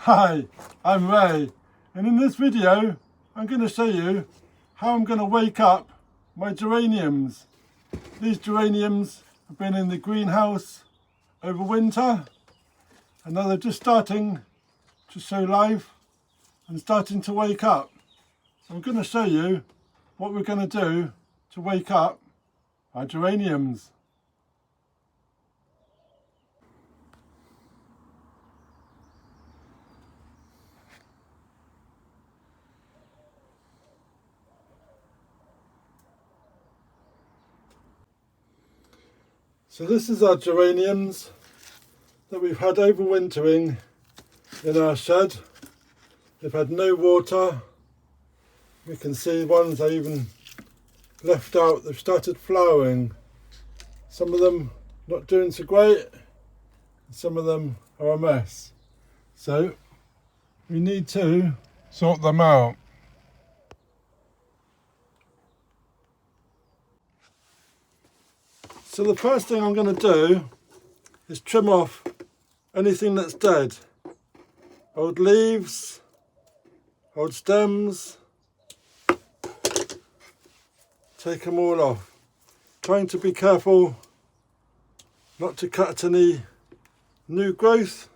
Hi, I'm Ray, and in this video I'm going to show you how I'm going to wake up my geraniums. These geraniums have been in the greenhouse over winter and now they're just starting to show life and starting to wake up. So I'm going to show you what we're going to do to wake up our geraniums. So this is our geraniums that we've had overwintering in our shed. They've had no water. You can see ones I even left out. They've started flowering. Some of them not doing so great. Some of them are a mess. So we need to sort them out. So the first thing I'm going to do is trim off anything that's dead. Old leaves, old stems, take them all off. Trying to be careful not to cut any new growth.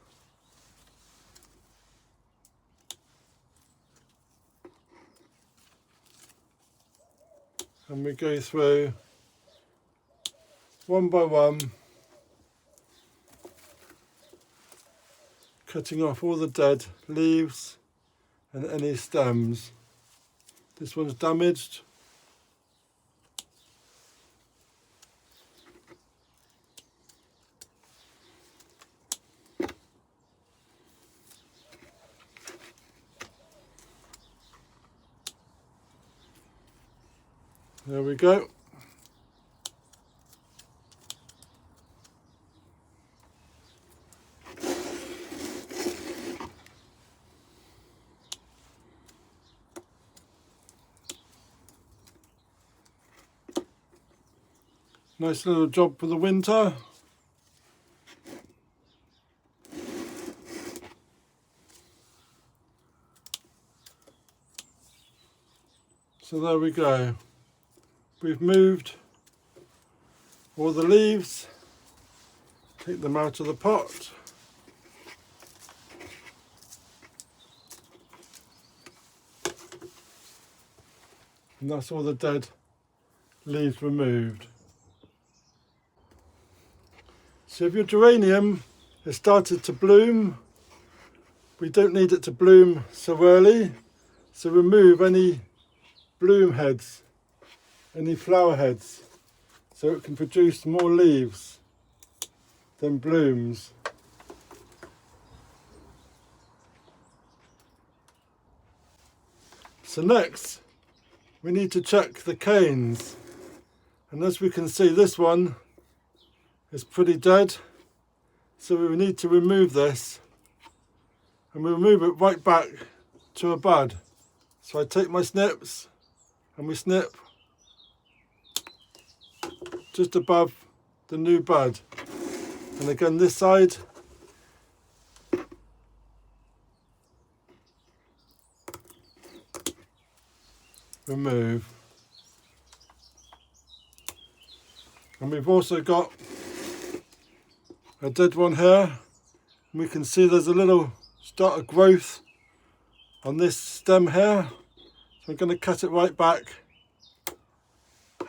And we go through one by one, cutting off all the dead leaves and any stems. This one's damaged. There we go. Nice little job for the winter. So there we go. We've moved all the leaves, take them out of the pot. And that's all the dead leaves removed. So if your geranium has started to bloom, we don't need it to bloom so early, so remove any bloom heads, any flower heads, so it can produce more leaves than blooms. So next we need to check the canes, and as we can see, this one is pretty dead, so we need to remove this, and we remove it right back to a bud. So I take my snips and we snip just above the new bud, and again this side remove. And we've also got a dead one here, and we can see there's a little start of growth on this stem here, so I'm going to cut it right back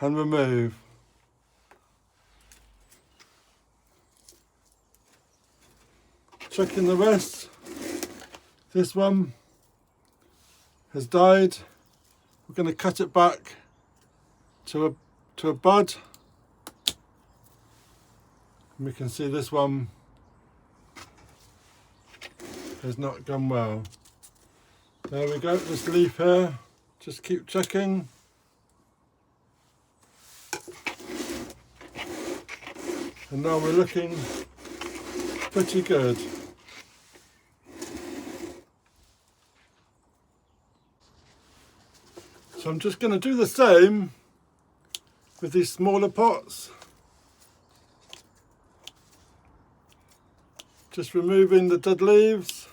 and remove. Checking the rest, this one has died. We're going to cut it back to a bud. And we can see this one has not gone well. There we go, this leaf here, just keep checking. And now we're looking pretty good. So I'm just going to do the same with these smaller pots. Just removing the dead leaves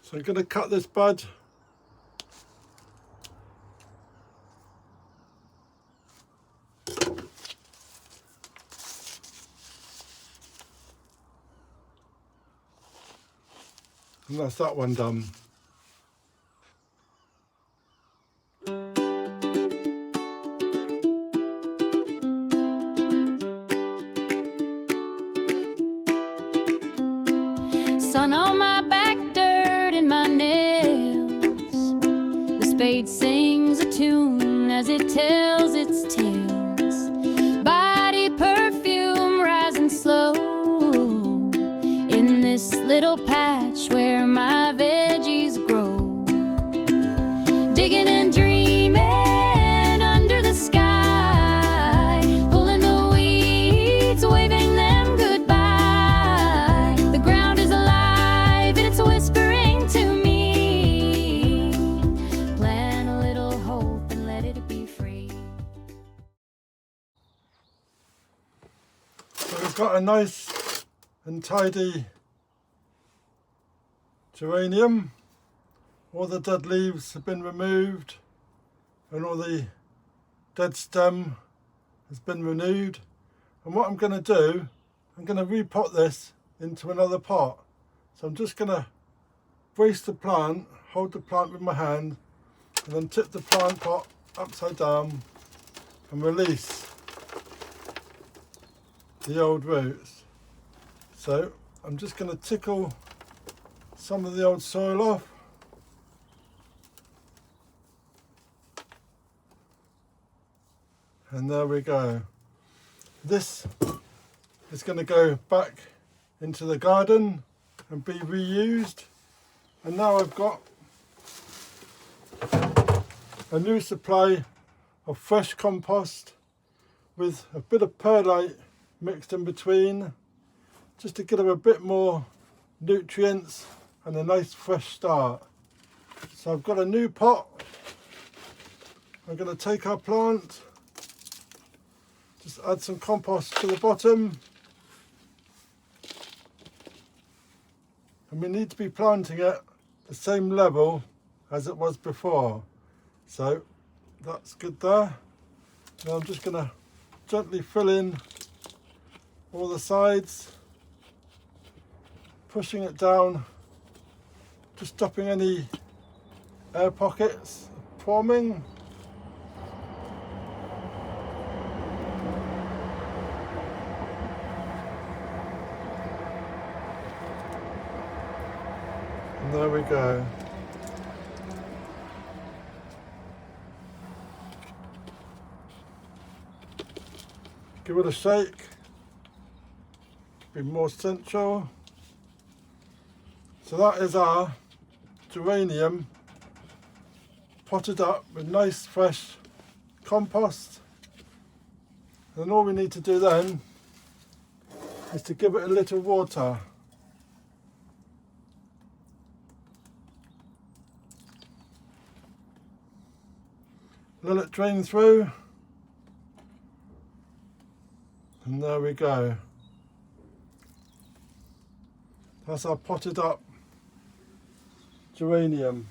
So I'm going to cut this bud. And that's that one done. Sun on my back, dirt in my nails. The spade sings a tune as it tells its tales. Body perfume rising slow in this little patch where my veggies grow. Digging and dreaming under the sky, pulling the weeds, waving them goodbye. The ground is alive and it's whispering to me. Plant a little hope and let it be free. So we've got a nice and tidy geranium. All the dead leaves have been removed and all the dead stem has been renewed. And what I'm going to do, I'm going to repot this into another pot. So I'm just going to brace the plant, hold the plant with my hand, and then tip the plant pot upside down and release the old roots. So I'm just going to tickle some of the old soil off. And there we go. This is going to go back into the garden and be reused. And now I've got a new supply of fresh compost with a bit of perlite mixed in between, just to give them a bit more nutrients and a nice fresh start. So I've got a new pot. I'm going to take our plant, just add some compost to the bottom, and we need to be planting it the same level as it was before. So that's good there. Now I'm just going to gently fill in all the sides, pushing it down, just stopping any air pockets forming. And there we go. Give it a shake, be more central. So that is our geranium potted up with nice fresh compost. And all we need to do then is to give it a little water. Let it drain through, and there we go. That's our potted up geranium.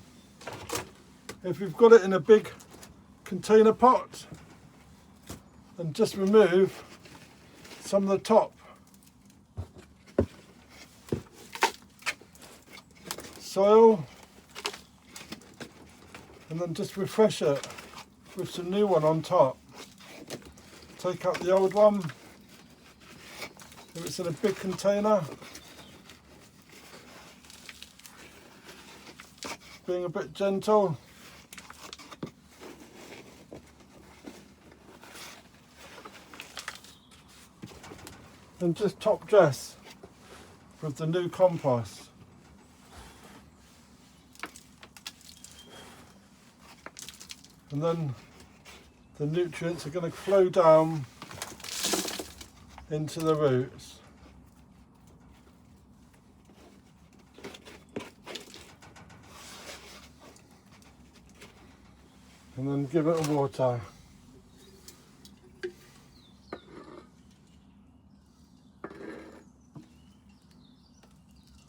If you've got it in a big container pot, then just remove some of the top soil and then just refresh it with some new one on top. Take out the old one if it's in a big container. Being a bit gentle. And just top dress with the new compost. And then the nutrients are going to flow down into the roots. And then give it a water.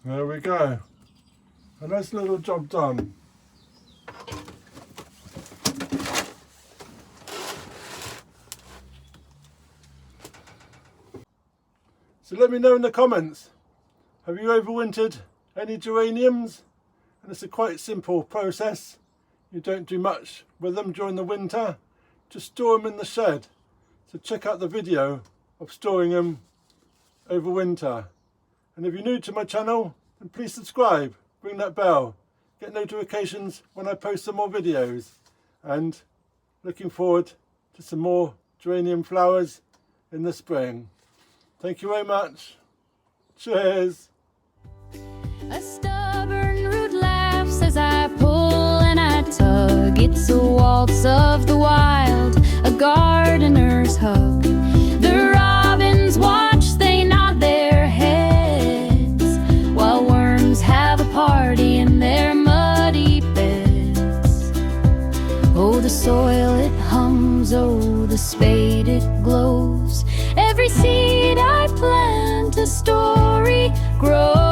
There we go. A nice little job done. So let me know in the comments, have you overwintered any geraniums? And it's a quite simple process. You don't do much with them during the winter, just store them in the shed. So check out the video of storing them over winter. And if you're new to my channel, then please subscribe, ring that bell, get notifications when I post some more videos. And looking forward to some more geranium flowers in the spring. Thank you very much. Cheers. A stubborn root laughs as I pull and I tug. It's a waltz of the wild, a gardener's hug. The robins watch, they nod their heads, while worms have a party in their muddy beds. Oh, the soil it hums, oh, the spade it glows. Every seed I plant, a story grows.